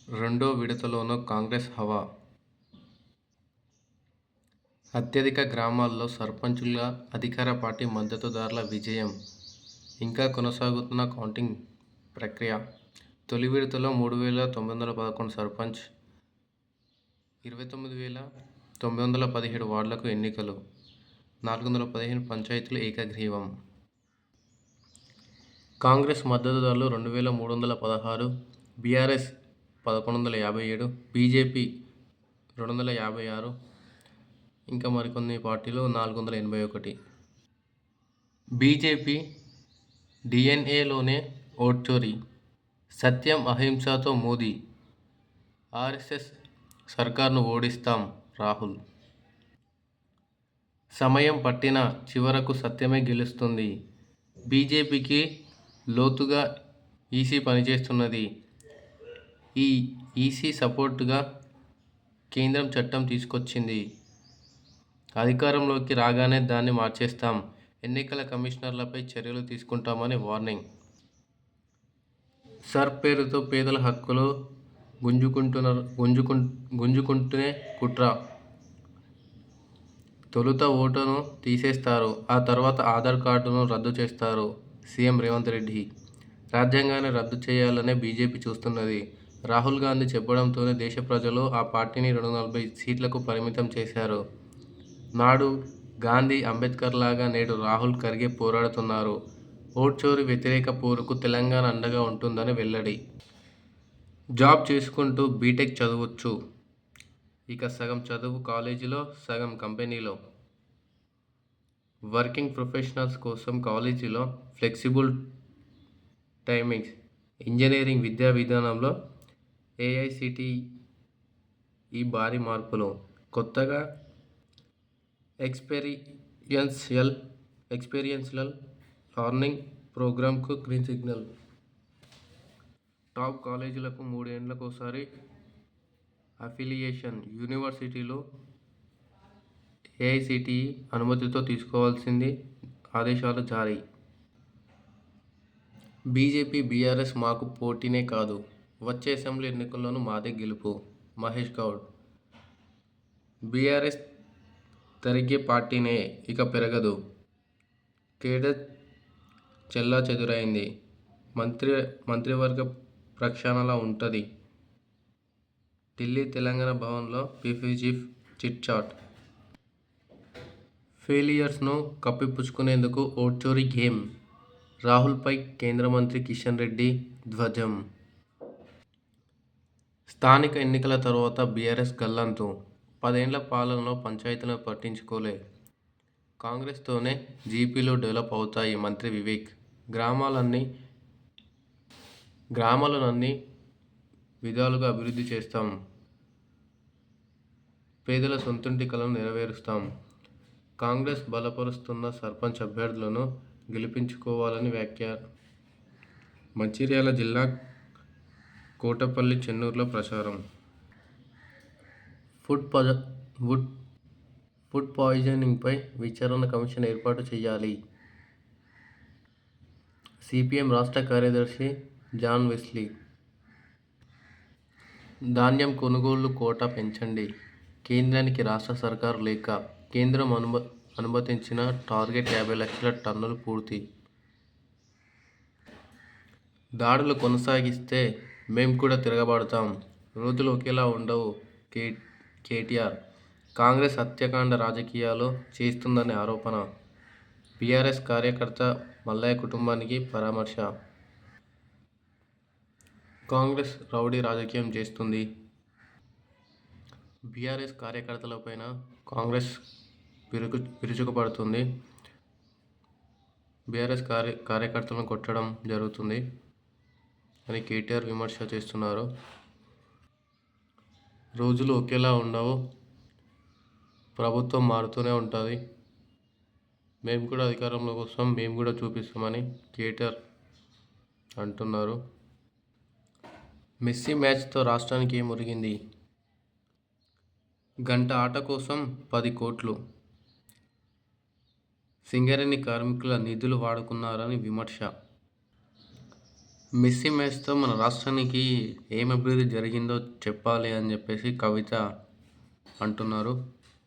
రెండో విడతలోనూ కాంగ్రెస్ హవా. అత్యధిక గ్రామాల్లో సర్పంచులుగా అధికార పార్టీ మద్దతుదారుల విజయం. ఇంకా కొనసాగుతున్న కౌంటింగ్ ప్రక్రియ. తొలి విడతలో 3,911 సర్పంచ్, 29,917 వార్డులకు ఎన్నికలు, 415 పంచాయతీలు ఏకగ్రీవం. కాంగ్రెస్ మద్దతుదారులు 2,316, బీఆర్ఎస్ 1,157, బీజేపీ 256, ఇంకా మరికొన్ని పార్టీలు 481. బీజేపీ డిఎన్ఏలోనే ఓట్ చోరీ, సత్యం అహింసతో మోదీ, ఆర్ఎస్ఎస్ సర్కార్ను ఓడిస్తాం రాహుల్. సమయం పట్టినా చివరకు సత్యమే గెలుస్తుంది. బీజేపీకి లోతుగా ఈసీ పనిచేస్తున్నది. ఈ ఈసీ సపోర్టుగా కేంద్రం చట్టం తీసుకొచ్చింది. అధికారంలోకి రాగానే దాన్ని మార్చేస్తాం, ఎన్నికల కమిషనర్లపై చర్యలు తీసుకుంటామని వార్నింగ్. సర్ పేరుతో పేదల హక్కులు గుంజుకుంటూనే కుట్ర. తొలుత ఓటును తీసేస్తారు, ఆ తర్వాత ఆధార్ కార్డును రద్దు చేస్తారు. సీఎం రేవంత్ రెడ్డి. రాజ్యాంగాన్ని రద్దు చేయాలనే బీజేపీ చూస్తున్నది. రాహుల్ గాంధీ చెప్పడంతోనే దేశ ప్రజలు ఆ పార్టీని 240 సీట్లకు పరిమితం చేశారు. నాడు గాంధీ, అంబేద్కర్ లాగా నేడు రాహుల్, ఖర్గే పోరాడుతున్నారు. ఓట్ చోరీ వ్యతిరేక పోరుకు తెలంగాణ అండగా ఉంటుందని వెల్లడి. జాబ్ చేసుకుంటూ బీటెక్ చదవచ్చు. ఇక సగం చదువు కాలేజీలో, సగం కంపెనీలో. వర్కింగ్ ప్రొఫెషనల్స్ కోసం కాలేజీలో ఫ్లెక్సిబుల్ టైమింగ్స్. ఇంజనీరింగ్ విద్యా విధానంలో ఏఐసిటిఈ భారీ మార్పులు. కొత్తగా ఎక్స్పీరియన్షియల్ లెర్నింగ్ ప్రోగ్రామ్కు గ్రీన్ సిగ్నల్. టాప్ కాలేజీలకు 3 ఏళ్లకోసారి అఫిలియేషన్. యూనివర్సిటీలు ఏఐసిటిఈ అనుమతితో తీసుకోవాల్సింది ఆదేశాలు జారీ. బీజేపీ, బీఆర్ఎస్ మాకు పోటీనే కాదు, వచ్చే అసెంబ్లీ ఎన్నికల్లోనూ మాదే గెలుపు. మహేష్ గౌడ్. బీఆర్ఎస్ తరిగే పార్టీనే, ఇక పెరగదు. కేడర్ చెల్లాచెదురైంది. మంత్రివర్గ ప్రక్షాళన ఉంటది. ఢిల్లీ తెలంగాణ భవన్లో పీసీసీ చీఫ్ చిట్చాట్. ఫెయిలియర్స్ను కప్పిపుచ్చుకునేందుకు ఓట్ చోరీ గేమ్. రాహుల్పై కేంద్ర మంత్రి కిషన్ రెడ్డి ధ్వజం. స్థానిక ఎన్నికల తర్వాత బీఆర్ఎస్ గల్లంతు. 10 ఏళ్ల పాలనలో పంచాయతీలను పట్టించుకోలే. కాంగ్రెస్తోనే జీపీలు డెవలప్ అవుతాయి మంత్రి వివేక్. గ్రామాలను అన్ని విధాలుగా అభివృద్ధి చేస్తాం, పేదల సొంతింటి కలను నెరవేరుస్తాం. కాంగ్రెస్ బలపరుస్తున్న సర్పంచ్ అభ్యర్థులను గెలిపించుకోవాలని వ్యాఖ్య. మంచిర్యాల జిల్లా కోటపల్లి, చెన్నూరులో ప్రచారం. ఫుడ్ పాయిజనింగ్పై విచారణ కమిషన్ ఏర్పాటు చేయాలి. సిపిఎం రాష్ట్ర కార్యదర్శి జాన్ వెస్లీ. ధాన్యం కొనుగోళ్లు కోటా పెంచండి. కేంద్రానికి రాష్ట్ర సర్కారు లేఖ. కేంద్రం అనుమతించిన టార్గెట్ 50 లక్షల టన్నులు పూర్తి. దాడులు కొనసాగిస్తే మేం కూడా తిరగబడతాం, రోజులు ఒకేలా ఉండవు. కేటీఆర్. కాంగ్రెస్ హత్యాకాండ రాజకీయాలు చేస్తుందనే ఆరోపణ. బీఆర్ఎస్ కార్యకర్త మల్లయ్య కుటుంబానికి పరామర్శ. కాంగ్రెస్ రౌడీ రాజకీయం చేస్తుంది. బీఆర్ఎస్ కార్యకర్తలపైన కాంగ్రెస్ విరుచుకుపడుతుంది. బీఆర్ఎస్ కార్యకర్తలను కొట్టడం జరుగుతుంది అని కేటీఆర్ విమర్శ చేస్తున్నారు. రోజులు ఒకేలా ఉండవు, ప్రభుత్వం మారుతూనే ఉంటుంది. మేము కూడా అధికారంలో కోసం మేము కూడా చూపిస్తామని కేటీఆర్ అంటున్నారు. మెస్సీ మ్యాచ్తో రాష్ట్రానికి ఏం ఒరిగింది? గంట ఆట కోసం 10 కోట్లు. సింగరేణి కార్మికుల నిధులు వాడుకున్నారని విమర్శ. మిస్సీ మ్యాచ్‌తో మన రాష్ట్రానికి ఏం అభివృద్ధి జరిగిందో చెప్పాలి అని చెప్పేసి కవిత అంటున్నారు.